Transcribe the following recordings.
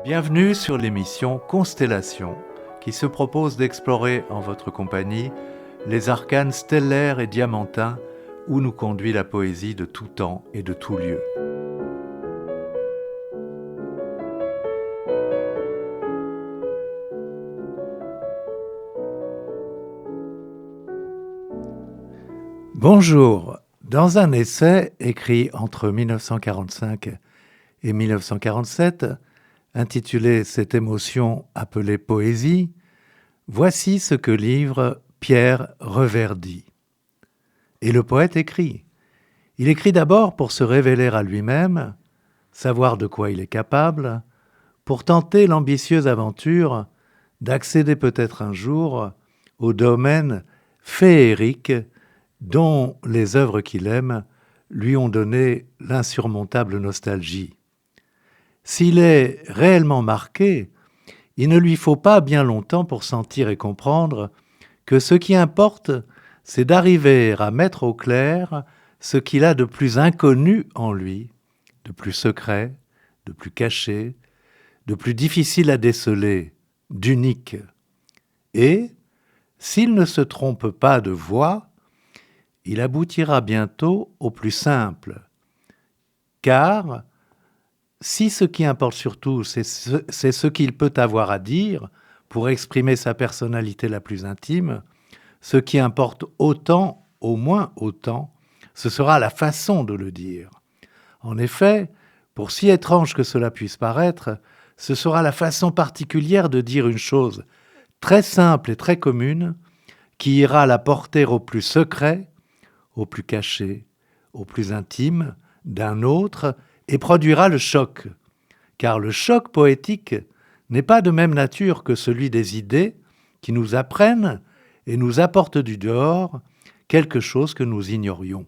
Bienvenue sur l'émission Constellation, qui se propose d'explorer en votre compagnie les arcanes stellaires et diamantins où nous conduit la poésie de tout temps et de tout lieu. Bonjour. Dans un essai écrit entre 1945 et 1947, intitulé « Cette émotion appelée poésie », voici ce que livre Pierre Reverdy. Et le poète écrit. Il écrit d'abord pour se révéler à lui-même, savoir de quoi il est capable, pour tenter l'ambitieuse aventure d'accéder peut-être un jour au domaine féerique dont les œuvres qu'il aime lui ont donné l'insurmontable nostalgie. S'il est réellement marqué, il ne lui faut pas bien longtemps pour sentir et comprendre que ce qui importe, c'est d'arriver à mettre au clair ce qu'il a de plus inconnu en lui, de plus secret, de plus caché, de plus difficile à déceler, d'unique. Et, s'il ne se trompe pas de voie, il aboutira bientôt au plus simple. Car, si ce qui importe surtout, c'est ce qu'il peut avoir à dire pour exprimer sa personnalité la plus intime, ce qui importe autant, au moins autant, ce sera la façon de le dire. En effet, pour si étrange que cela puisse paraître, ce sera la façon particulière de dire une chose très simple et très commune qui ira la porter au plus secret, au plus caché, au plus intime d'un autre et produira le choc. Car le choc poétique n'est pas de même nature que celui des idées qui nous apprennent et nous apportent du dehors quelque chose que nous ignorions.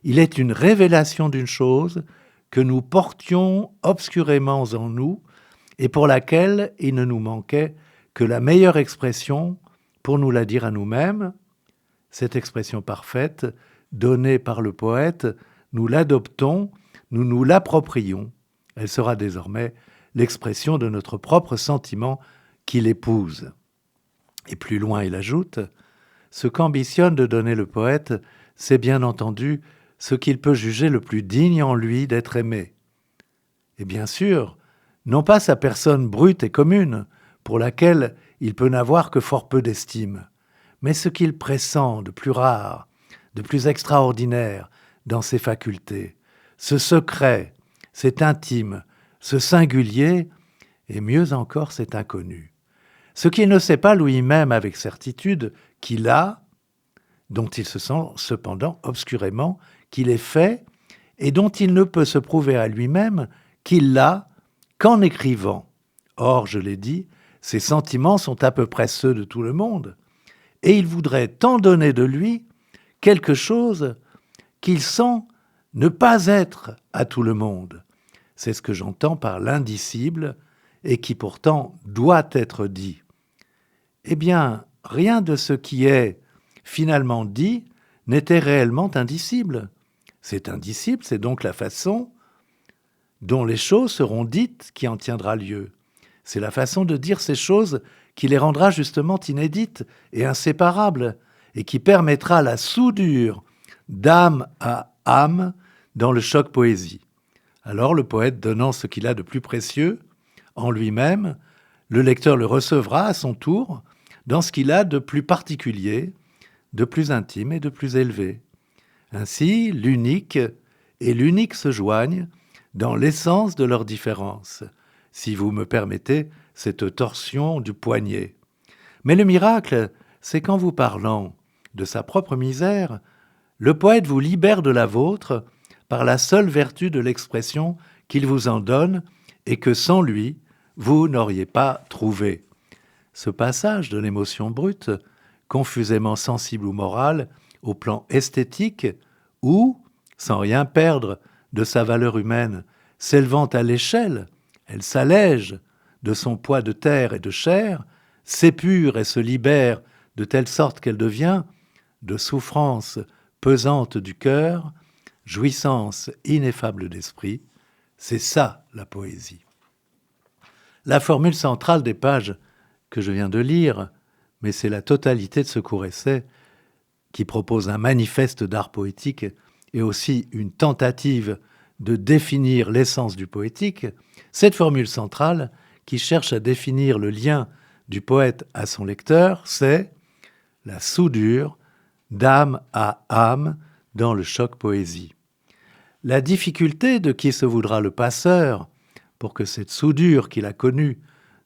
Il est une révélation d'une chose que nous portions obscurément en nous et pour laquelle il ne nous manquait que la meilleure expression pour nous la dire à nous-mêmes. Cette expression parfaite, donnée par le poète, nous l'adoptons, nous nous l'approprions. Elle sera désormais l'expression de notre propre sentiment qui l'épouse. Et plus loin, il ajoute, ce qu'ambitionne de donner le poète, c'est bien entendu ce qu'il peut juger le plus digne en lui d'être aimé. Et bien sûr, non pas sa personne brute et commune, pour laquelle il peut n'avoir que fort peu d'estime, mais ce qu'il pressent de plus rare, de plus extraordinaire dans ses facultés, ce secret, cet intime, ce singulier, et mieux encore cet inconnu. Ce qu'il ne sait pas lui-même avec certitude qu'il a, dont il se sent cependant obscurément qu'il est fait, et dont il ne peut se prouver à lui-même qu'il l'a qu'en écrivant. Or, je l'ai dit, ses sentiments sont à peu près ceux de tout le monde, et il voudrait tant donner de lui quelque chose qu'il sent ne pas être à tout le monde. C'est ce que j'entends par l'indicible et qui pourtant doit être dit. Eh bien, rien de ce qui est finalement dit n'était réellement indicible. C'est indicible, c'est donc la façon dont les choses seront dites qui en tiendra lieu. C'est la façon de dire ces choses qui les rendra justement inédites et inséparables, et qui permettra la soudure d'âme à âme dans le choc poésie. Alors le poète donnant ce qu'il a de plus précieux en lui-même, le lecteur le recevra à son tour dans ce qu'il a de plus particulier, de plus intime et de plus élevé. Ainsi, l'unique et l'unique se joignent dans l'essence de leur différence, si vous me permettez cette torsion du poignet. Mais le miracle, c'est qu'en vous parlant de sa propre misère, le poète vous libère de la vôtre par la seule vertu de l'expression qu'il vous en donne et que sans lui, vous n'auriez pas trouvé. Ce passage de l'émotion brute, confusément sensible ou morale, au plan esthétique, où, sans rien perdre de sa valeur humaine, s'élevant à l'échelle, elle s'allège de son poids de terre et de chair, s'épure et se libère de telle sorte qu'elle devient, de souffrance pesante du cœur, jouissance ineffable d'esprit. C'est ça la poésie. la formule centrale des pages que je viens de lire, mais c'est la totalité de ce court essai qui propose un manifeste d'art poétique et aussi une tentative de définir l'essence du poétique, cette formule centrale qui cherche à définir le lien du poète à son lecteur, c'est la soudure d'âme à âme dans le choc poésie. La difficulté de qui se voudra le passeur pour que cette soudure qu'il a connue,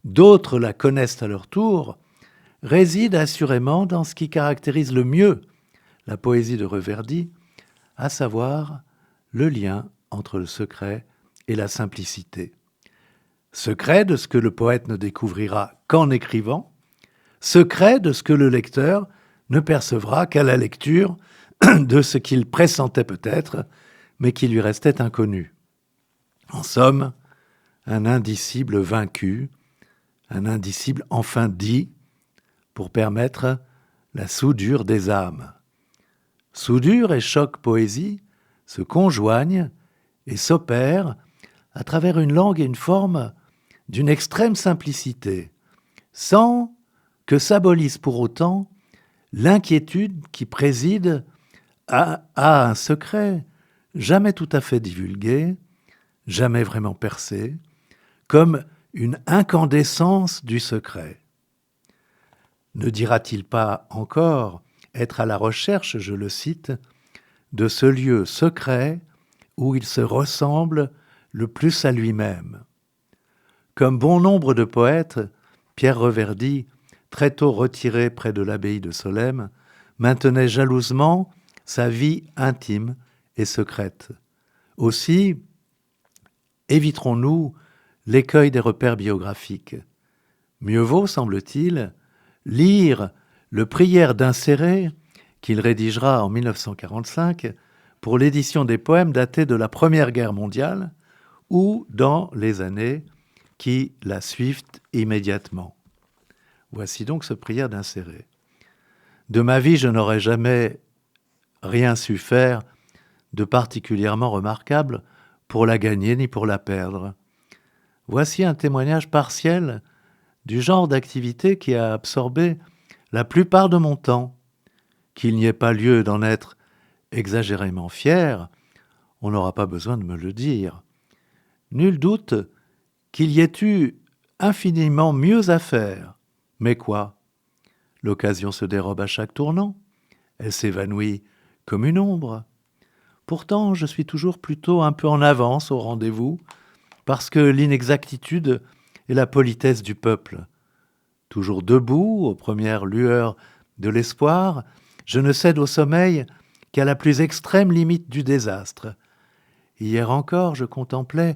d'autres la connaissent à leur tour, réside assurément dans ce qui caractérise le mieux la poésie de Reverdy, à savoir le lien entre le secret et la simplicité. Secret de ce que le poète ne découvrira qu'en écrivant, secret de ce que le lecteur ne percevra qu'à la lecture de ce qu'il pressentait peut-être, mais qui lui restait inconnu. En somme, un indicible vaincu, un indicible enfin dit, pour permettre la soudure des âmes. Soudure et choc poésie se conjoignent et s'opèrent à travers une langue et une forme d'une extrême simplicité, sans que s'abolisse pour autant l'inquiétude qui préside à un secret jamais tout à fait divulgué, jamais vraiment percé, comme une incandescence du secret. Ne dira-t-il pas encore être à la recherche, je le cite, de ce lieu secret où il se ressemble le plus à lui-même. Comme bon nombre de poètes, Pierre Reverdy, très tôt retiré près de l'abbaye de Solesmes, maintenait jalousement sa vie intime et secrète. Aussi, éviterons-nous l'écueil des repères biographiques. Mieux vaut, semble-t-il, lire le Prières d'inséré qu'il rédigera en 1945 pour l'édition des poèmes datés de la Première Guerre mondiale ou dans les années qui la suivent immédiatement. Voici donc ce Prières d'inséré. De ma vie, je n'aurais jamais rien su faire de particulièrement remarquable pour la gagner ni pour la perdre. Voici un témoignage partiel du genre d'activité qui a absorbé la plupart de mon temps. Qu'il n'y ait pas lieu d'en être exagérément fier, on n'aura pas besoin de me le dire. Nul doute qu'il y ait eu infiniment mieux à faire. Mais quoi ? L'occasion se dérobe à chaque tournant, elle s'évanouit comme une ombre. Pourtant, je suis toujours plutôt un peu en avance au rendez-vous, parce que l'inexactitude est la politesse du peuple. Toujours debout, aux premières lueurs de l'espoir, je ne cède au sommeil qu'à la plus extrême limite du désastre. Hier encore, je contemplais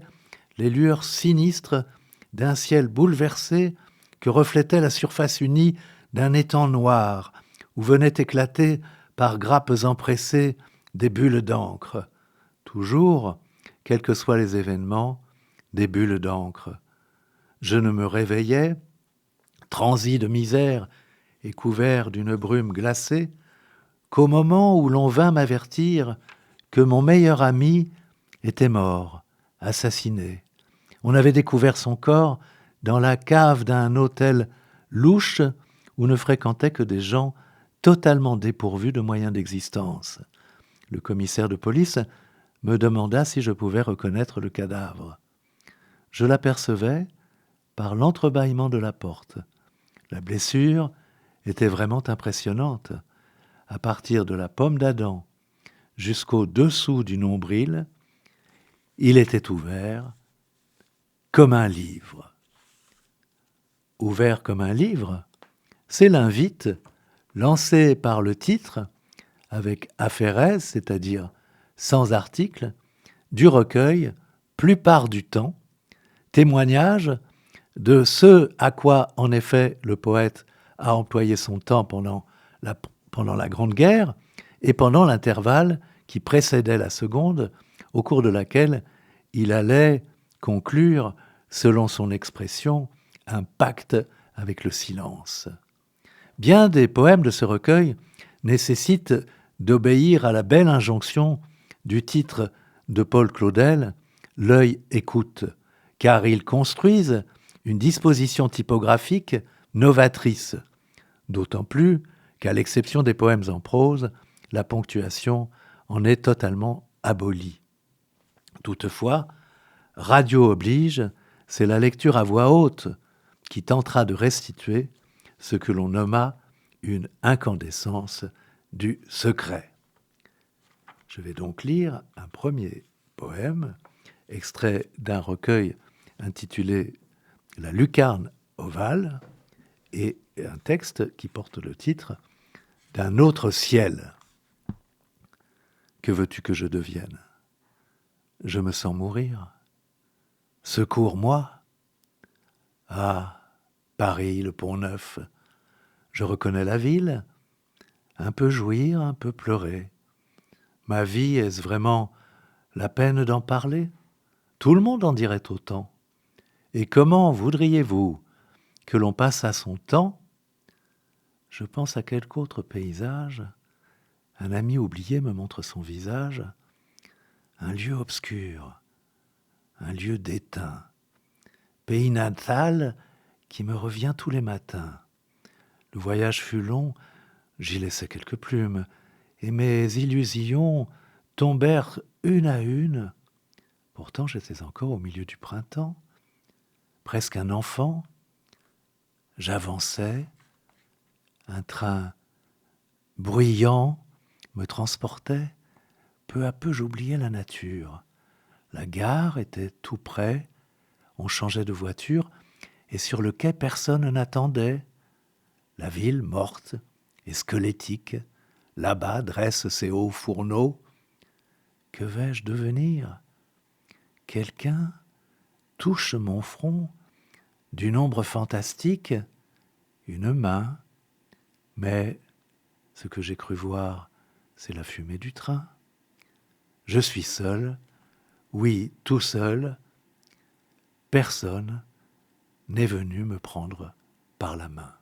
les lueurs sinistres d'un ciel bouleversé que reflétait la surface unie d'un étang noir, où venaient éclater par grappes empressées des bulles d'encre. Toujours, quels que soient les événements, des bulles d'encre. Je ne me réveillais, transi de misère et couvert d'une brume glacée, qu'au moment où l'on vint m'avertir que mon meilleur ami était mort, assassiné. On avait découvert son corps dans la cave d'un hôtel louche où ne fréquentaient que des gens totalement dépourvus de moyens d'existence. Le commissaire de police me demanda si je pouvais reconnaître le cadavre. Je l'apercevais par l'entrebâillement de la porte. La blessure était vraiment impressionnante. À partir de la pomme d'Adam jusqu'au dessous du nombril, il était ouvert comme un livre. Ouvert comme un livre, c'est l'invite lancé par le titre avec aphérèse, c'est-à-dire sans article, du recueil « Plupart du temps », témoignage de ce à quoi, en effet, le poète a employé son temps pendant la Grande Guerre et pendant l'intervalle qui précédait la Seconde, au cours de laquelle il allait conclure, selon son expression, un pacte avec le silence. Bien des poèmes de ce recueil nécessitent d'obéir à la belle injonction du titre de Paul Claudel, « L'œil écoute », car ils construisent une disposition typographique novatrice, d'autant plus qu'à l'exception des poèmes en prose, la ponctuation en est totalement abolie. Toutefois, radio oblige, c'est la lecture à voix haute qui tentera de restituer ce que l'on nomma une incandescence du secret. Je vais donc lire un premier poème, extrait d'un recueil intitulé « La lucarne ovale » et un texte qui porte le titre « D'un autre ciel ». Que veux-tu que je devienne ? Je me sens mourir. Secours-moi. Ah, Paris, le Pont-Neuf, je reconnais la ville. Un peu jouir, un peu pleurer. Ma vie, est-ce vraiment la peine d'en parler ? Tout le monde en dirait autant. Et comment voudriez-vous que l'on passât son temps ? Je pense à quelque autre paysage. Un ami oublié me montre son visage. Un lieu obscur, un lieu déteint. Pays natal qui me revient tous les matins. Le voyage fut long, j'y laissai quelques plumes, et mes illusions tombèrent une à une. Pourtant j'étais encore au milieu du printemps, presque un enfant. J'avançais, un train bruyant me transportait. Peu à peu j'oubliais la nature. La gare était tout près, on changeait de voiture, et sur le quai personne n'attendait. La ville morte et squelettique, là-bas dresse ses hauts fourneaux. Que vais-je devenir ? Quelqu'un touche mon front d'une ombre fantastique, une main, mais ce que j'ai cru voir, c'est la fumée du train. Je suis seul, oui, tout seul. Personne n'est venu me prendre par la main.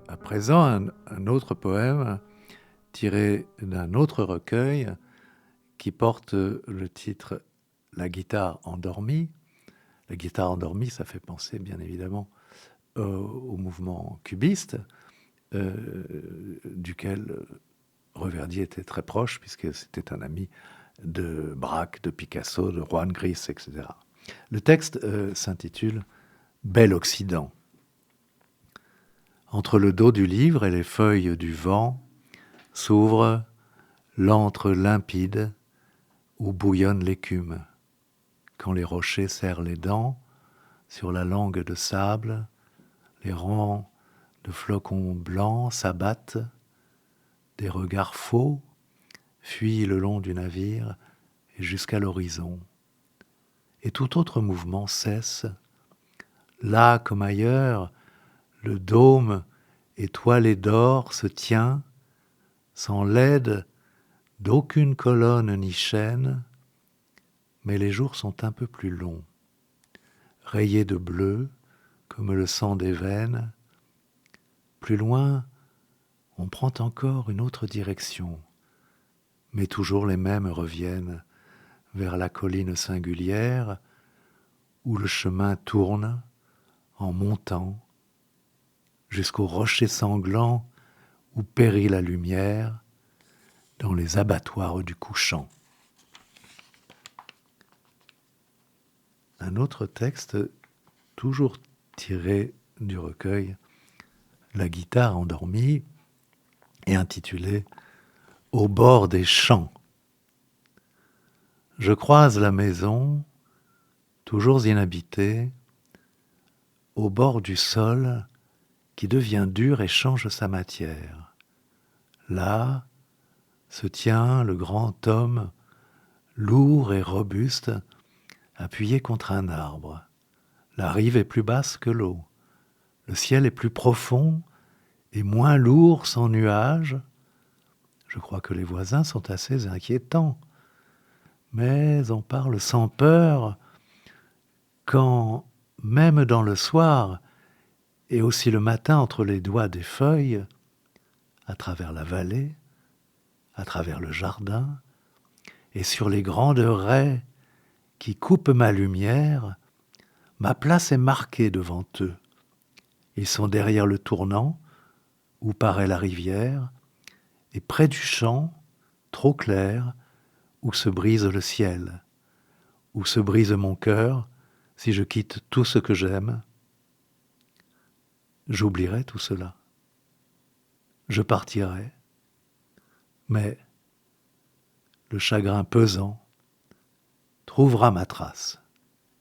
À présent, un autre poème tiré d'un autre recueil qui porte le titre « La guitare endormie ». La guitare endormie, ça fait penser bien évidemment au mouvement cubiste. duquel Reverdy était très proche, puisque c'était un ami de Braque, de Picasso, de Juan Gris, etc. Le texte s'intitule « Bel Occident ». Entre le dos du livre et les feuilles du vent s'ouvre l'antre limpide où bouillonne l'écume. Quand les rochers serrent les dents sur la langue de sable, les rangs de flocons blancs s'abattent, des regards faux fuient le long du navire et jusqu'à l'horizon. Et tout autre mouvement cesse. Là comme ailleurs, le dôme étoilé d'or se tient, sans l'aide d'aucune colonne ni chaîne, mais les jours sont un peu plus longs, rayés de bleu comme le sang des veines. Plus loin, on prend encore une autre direction, mais toujours les mêmes reviennent vers la colline singulière où le chemin tourne en montant jusqu'au rocher sanglant où périt la lumière dans les abattoirs du couchant. Un autre texte, toujours tiré du recueil La guitare endormie, est intitulé Au bord des champs. Je croise la maison, toujours inhabitée, au bord du sol qui devient dur et change sa matière. Là se tient le grand homme, lourd et robuste, appuyé contre un arbre. La rive est plus basse que l'eau. Le ciel est plus profond et moins lourd sans nuages. Je crois que les voisins sont assez inquiétants. Mais on parle sans peur quand, même dans le soir, et aussi le matin entre les doigts des feuilles, à travers la vallée, à travers le jardin, et sur les grandes raies qui coupent ma lumière, ma place est marquée devant eux. Ils sont derrière le tournant, où paraît la rivière, et près du champ, trop clair, où se brise le ciel, où se brise mon cœur, si je quitte tout ce que j'aime. J'oublierai tout cela. Je partirai, mais le chagrin pesant trouvera ma trace,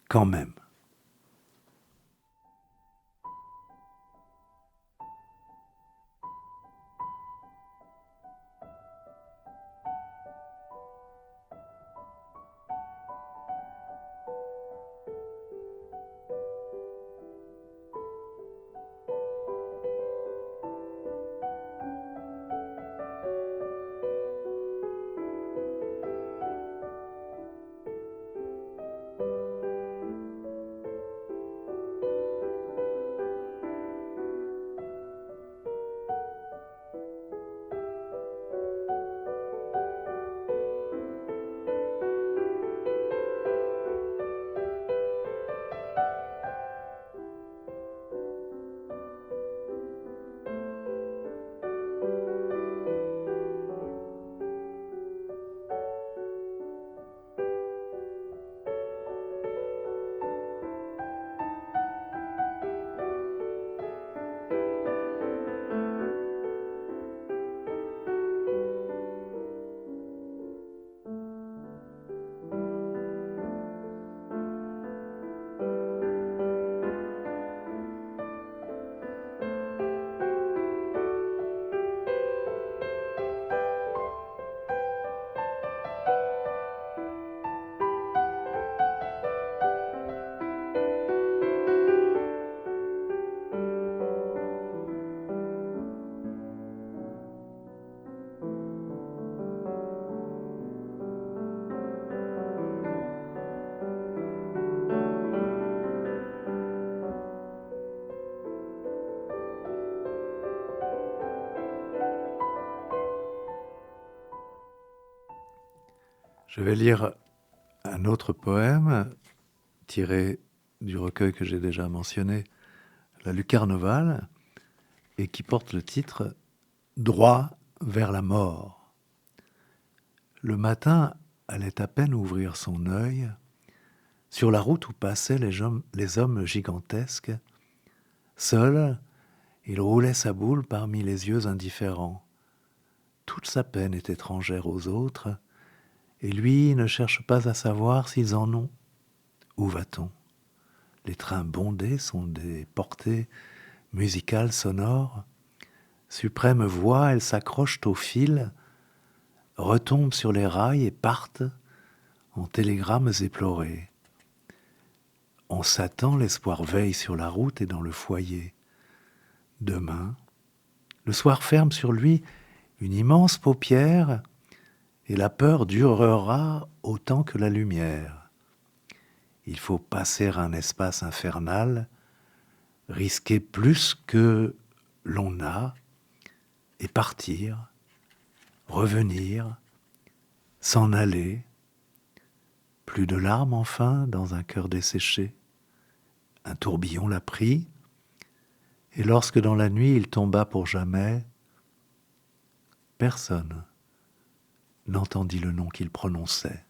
quand même. Je vais lire un autre poème tiré du recueil que j'ai déjà mentionné, La Lucarne ovale, et qui porte le titre « Droit vers la mort ». Le matin allait à peine ouvrir son œil. Sur la route où passaient les hommes gigantesques, seul, il roulait sa boule parmi les yeux indifférents. Toute sa peine est étrangère aux autres, et lui ne cherche pas à savoir s'ils en ont. Où va-t-on ? Les trains bondés sont des portées musicales sonores. Suprême voix, elles s'accrochent au fil, retombent sur les rails et partent en télégrammes éplorés. On s'attend, l'espoir veille sur la route et dans le foyer. Demain, le soir ferme sur lui une immense paupière et la peur durera autant que la lumière. Il faut passer un espace infernal, risquer plus que l'on a et partir, revenir, s'en aller. Plus de larmes enfin dans un cœur desséché. Un tourbillon l'a pris, et lorsque dans la nuit il tomba pour jamais, personne n'entendit le nom qu'il prononçait.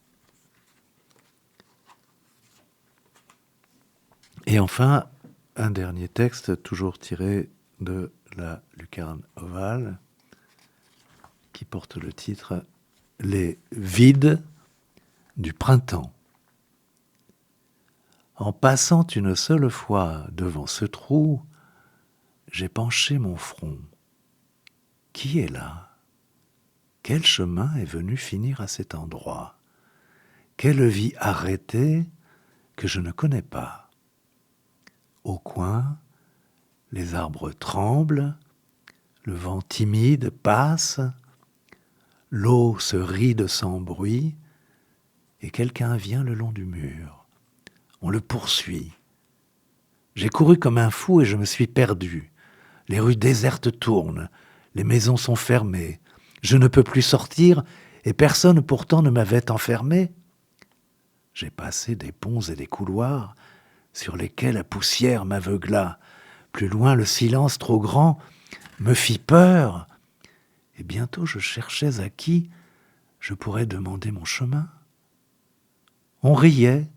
Et enfin, un dernier texte, toujours tiré de la Lucarne ovale, qui porte le titre « Les vides du printemps ». En passant une seule fois devant ce trou, j'ai penché mon front. Qui est là ? Quel chemin est venu finir à cet endroit ? Quelle vie arrêtée que je ne connais pas ? Au coin, les arbres tremblent, le vent timide passe, l'eau se ride sans bruit, et quelqu'un vient le long du mur. On le poursuit. J'ai couru comme un fou et je me suis perdu. Les rues désertes tournent, les maisons sont fermées. Je ne peux plus sortir et personne pourtant ne m'avait enfermé. J'ai passé des ponts et des couloirs sur lesquels la poussière m'aveugla. Plus loin, le silence trop grand me fit peur. Et bientôt, je cherchais à qui je pourrais demander mon chemin. On riait,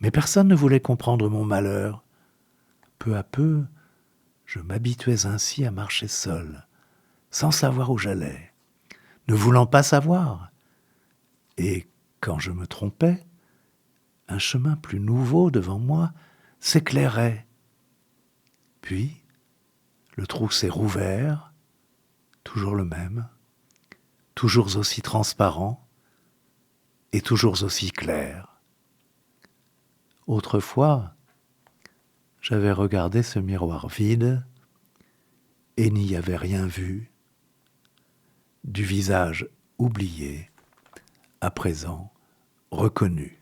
mais personne ne voulait comprendre mon malheur. Peu à peu, je m'habituais ainsi à marcher seul, sans savoir où j'allais, ne voulant pas savoir. Et quand je me trompais, un chemin plus nouveau devant moi s'éclairait. Puis, le trou s'est rouvert, toujours le même, toujours aussi transparent et toujours aussi clair. Autrefois, j'avais regardé ce miroir vide et n'y avais rien vu. Du visage oublié, à présent reconnu.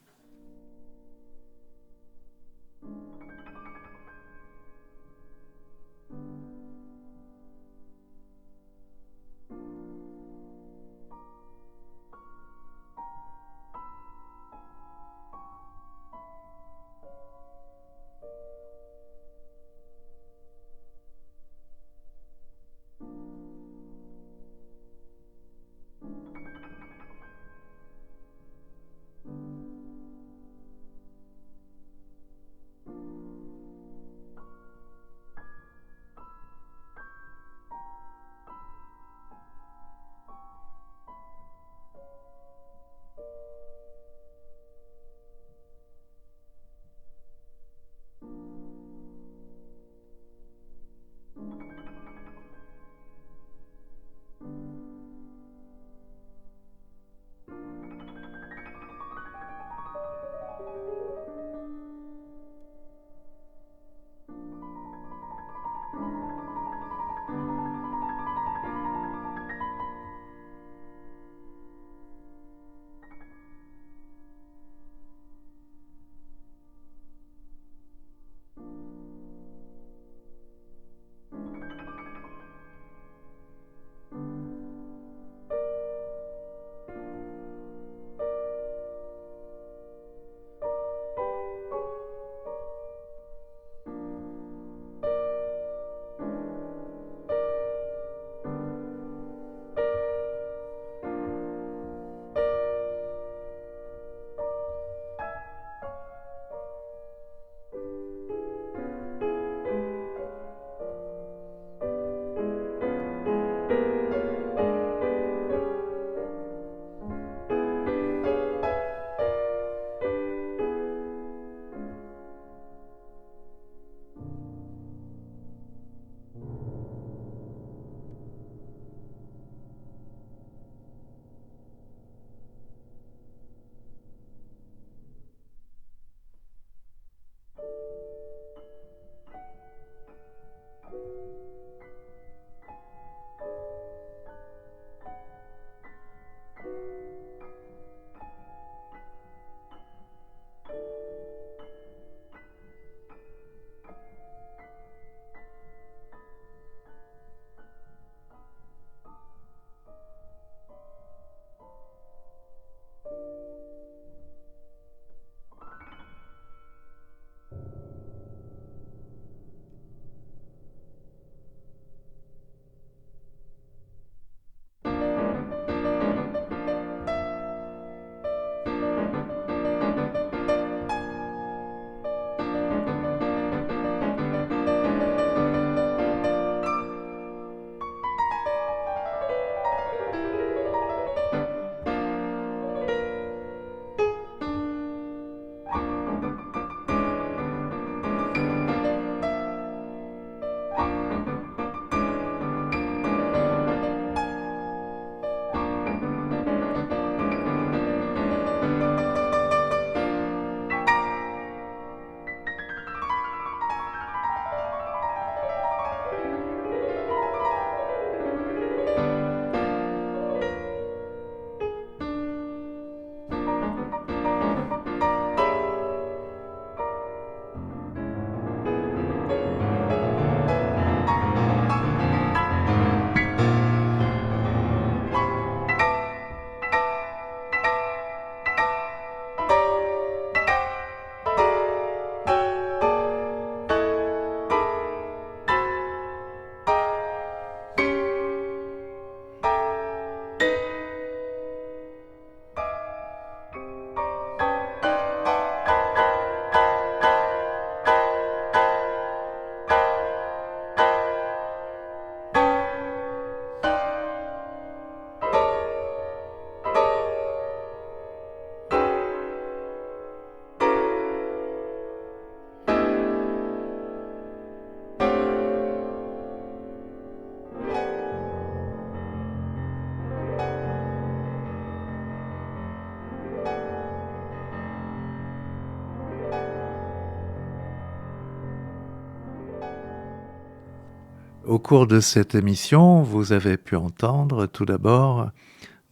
Au cours de cette émission, vous avez pu entendre tout d'abord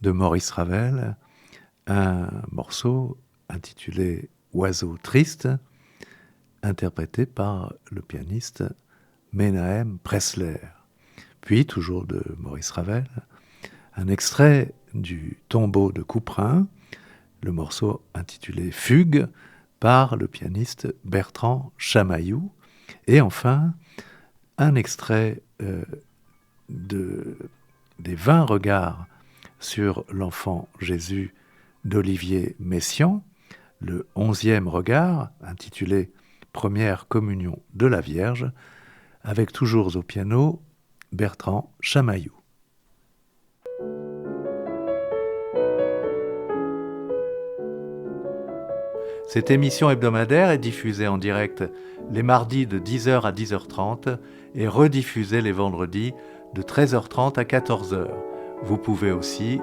de Maurice Ravel un morceau intitulé « Oiseau triste », interprété par le pianiste Menahem Pressler. Puis, toujours de Maurice Ravel, un extrait du Tombeau de Couperin, le morceau intitulé « Fugue » par le pianiste Bertrand Chamaillou. Et enfin, un extrait des 20 regards sur l'enfant Jésus d'Olivier Messiaen, le 11e regard, intitulé « Première communion de la Vierge », avec toujours au piano Bertrand Chamaillou. Cette émission hebdomadaire est diffusée en direct les mardis de 10h à 10h30 et rediffusée les vendredis de 13h30 à 14h. Vous pouvez aussi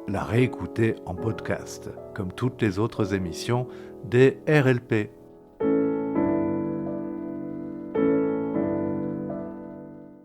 la réécouter en podcast, comme toutes les autres émissions des RLP.